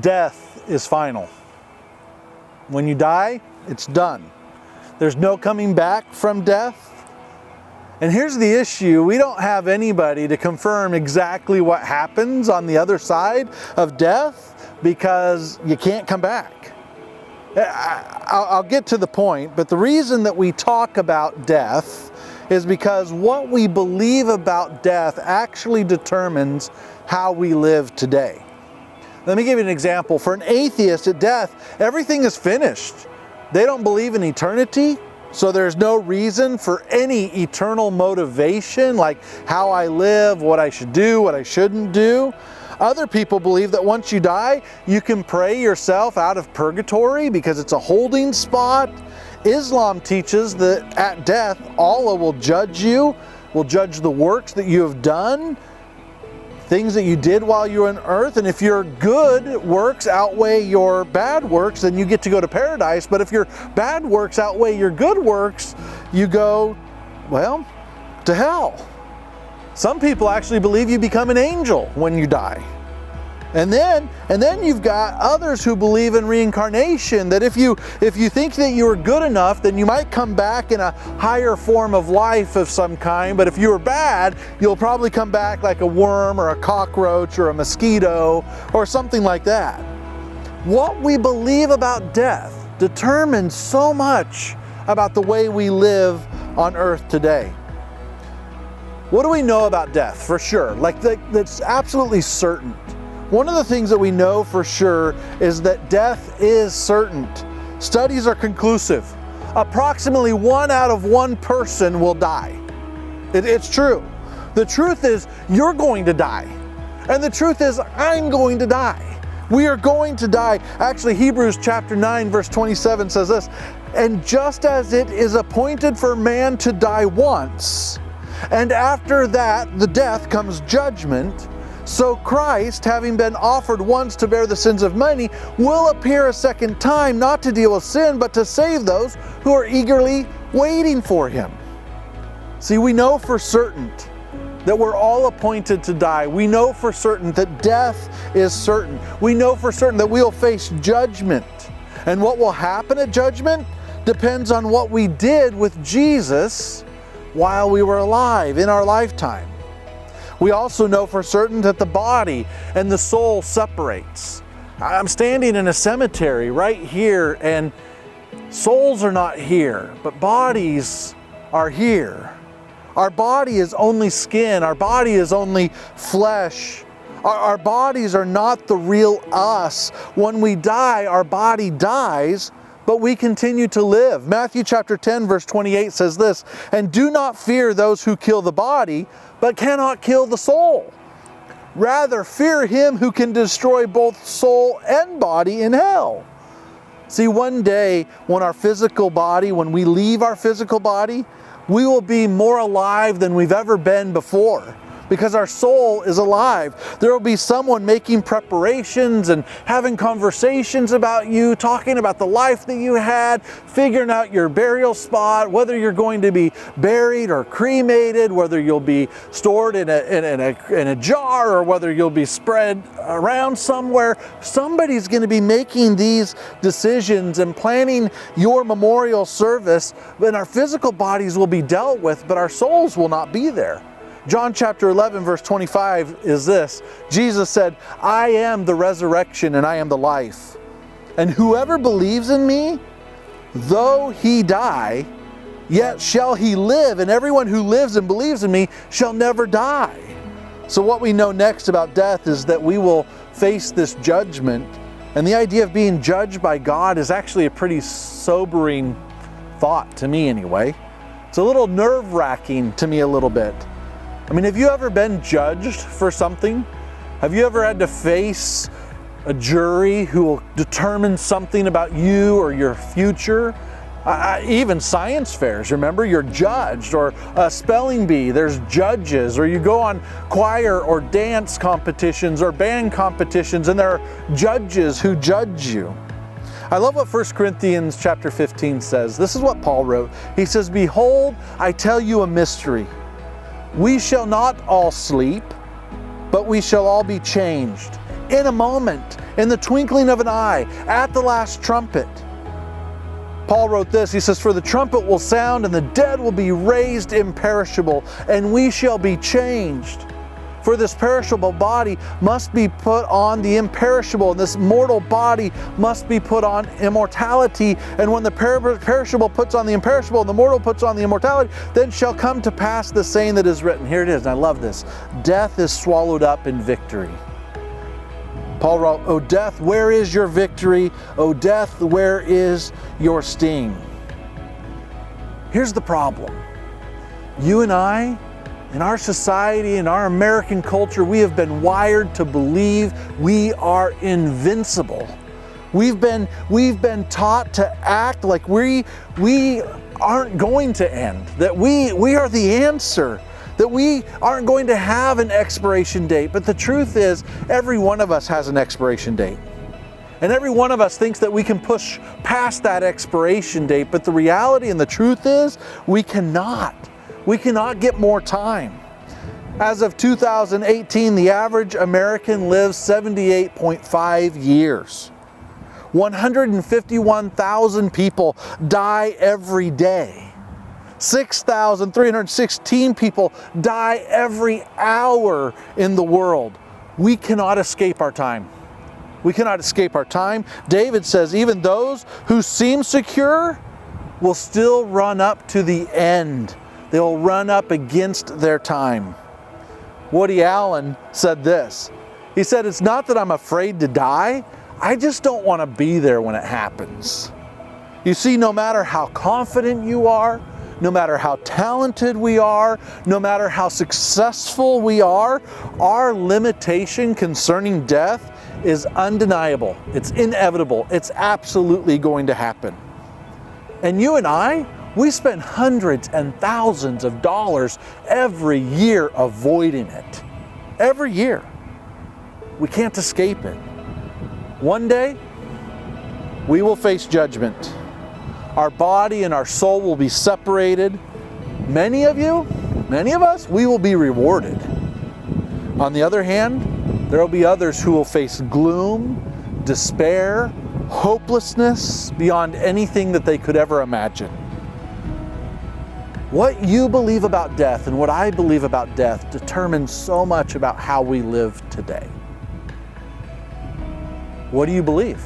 Death is final. When you die, it's done. There's no coming back from death. And here's the issue. We don't have anybody to confirm exactly what happens on the other side of death because you can't come back. I'll get to the point, but the reason that we talk about death is because what we believe about death actually determines how we live today. Let me give you an example. For an atheist, at death, everything is finished. They don't believe in eternity, so there's no reason for any eternal motivation, like how I live, what I should do, what I shouldn't do. Other people believe that once you die, you can pray yourself out of purgatory because it's a holding spot. Islam teaches that at death, Allah will judge you, will judge the works that you have done, things that you did while you were on earth. And if your good works outweigh your bad works, then you get to go to paradise. But if your bad works outweigh your good works, you go, well, to hell. Some people actually believe you become an angel when you die. And then you've got others who believe in reincarnation, that if you think that you are good enough, then you might come back in a higher form of life of some kind. But if you were bad, you'll probably come back like a worm or a cockroach or a mosquito or something like that. What we believe about death determines so much about the way we live on earth today. What do we know about death for sure? That's absolutely certain. One of the things that we know for sure is that death is certain. Studies are conclusive. Approximately 1 out of 1 person will die. It's true. The truth is you're going to die. And the truth is I'm going to die. We are going to die. Actually, Hebrews chapter 9 verse 27 says this, "And just as it is appointed for man to die once, and after that, the death comes judgment, so Christ, having been offered once to bear the sins of many, will appear a second time, not to deal with sin, but to save those who are eagerly waiting for him." See, we know for certain that we're all appointed to die. We know for certain that death is certain. We know for certain that we'll face judgment. And what will happen at judgment depends on what we did with Jesus while we were alive in our lifetime. We also know for certain that the body and the soul separates. I'm standing in a cemetery right here, and souls are not here, but bodies are here. Our body is only skin. Our body is only flesh. Our bodies are not the real us. When we die, our body dies, but we continue to live. Matthew chapter 10 verse 28 says this, "And do not fear those who kill the body, but cannot kill the soul. Rather fear him who can destroy both soul and body in hell." See, one day when when we leave our physical body, we will be more alive than we've ever been before. Because our soul is alive. There will be someone making preparations and having conversations about you, talking about the life that you had, figuring out your burial spot, whether you're going to be buried or cremated, whether you'll be stored in a jar, or whether you'll be spread around somewhere. Somebody's going to be making these decisions and planning your memorial service, and our physical bodies will be dealt with, but our souls will not be there. John chapter 11 verse 25 is this. Jesus said, "I am the resurrection and I am the life. And whoever believes in me, though he die, yet shall he live. And everyone who lives and believes in me shall never die." So what we know next about death is that we will face this judgment. And the idea of being judged by God is actually a pretty sobering thought to me anyway. It's a little nerve-wracking to me a little bit. I mean, have you ever been judged for something? Have you ever had to face a jury who will determine something about you or your future? Even science fairs, remember, you're judged. Or a spelling bee, there's judges. Or you go on choir or dance competitions or band competitions, and there are judges who judge you. I love what 1 Corinthians chapter 15 says. This is what Paul wrote. He says, "Behold, I tell you a mystery. We shall not all sleep, but we shall all be changed. In a moment, in the twinkling of an eye, at the last trumpet. Paul wrote this, he says, "For the trumpet will sound, and the dead will be raised imperishable, and we shall be changed. For this perishable body must be put on the imperishable, and this mortal body must be put on immortality. And when the perishable puts on the imperishable, and the mortal puts on the immortality, then shall come to pass the saying that is written." Here it is, and I love this. "Death is swallowed up in victory." Paul wrote, "O death, where is your victory? O death, where is your sting?" Here's the problem. You and I, in our society, in our American culture, we have been wired to believe we are invincible. We've been taught to act like we aren't going to end, that we are the answer, that we aren't going to have an expiration date. But the truth is, every one of us has an expiration date. And every one of us thinks that we can push past that expiration date. But the reality and the truth is, we cannot. We cannot get more time. As of 2018, the average American lives 78.5 years. 151,000 people die every day. 6,316 people die every hour in the world. We cannot escape our time. We cannot escape our time. David says, even those who seem secure will still run up to the end. They'll run up against their time. Woody Allen said this. He said, "It's not that I'm afraid to die. I just don't want to be there when it happens." You see, no matter how confident you are, no matter how talented we are, no matter how successful we are, our limitation concerning death is undeniable. It's inevitable. It's absolutely going to happen. And you and I, we spend hundreds and thousands of dollars every year avoiding it. Every year. We can't escape it. One day, we will face judgment. Our body and our soul will be separated. Many of us, we will be rewarded. On the other hand, there will be others who will face gloom, despair, hopelessness beyond anything that they could ever imagine. What you believe about death and what I believe about death determines so much about how we live today. What do you believe?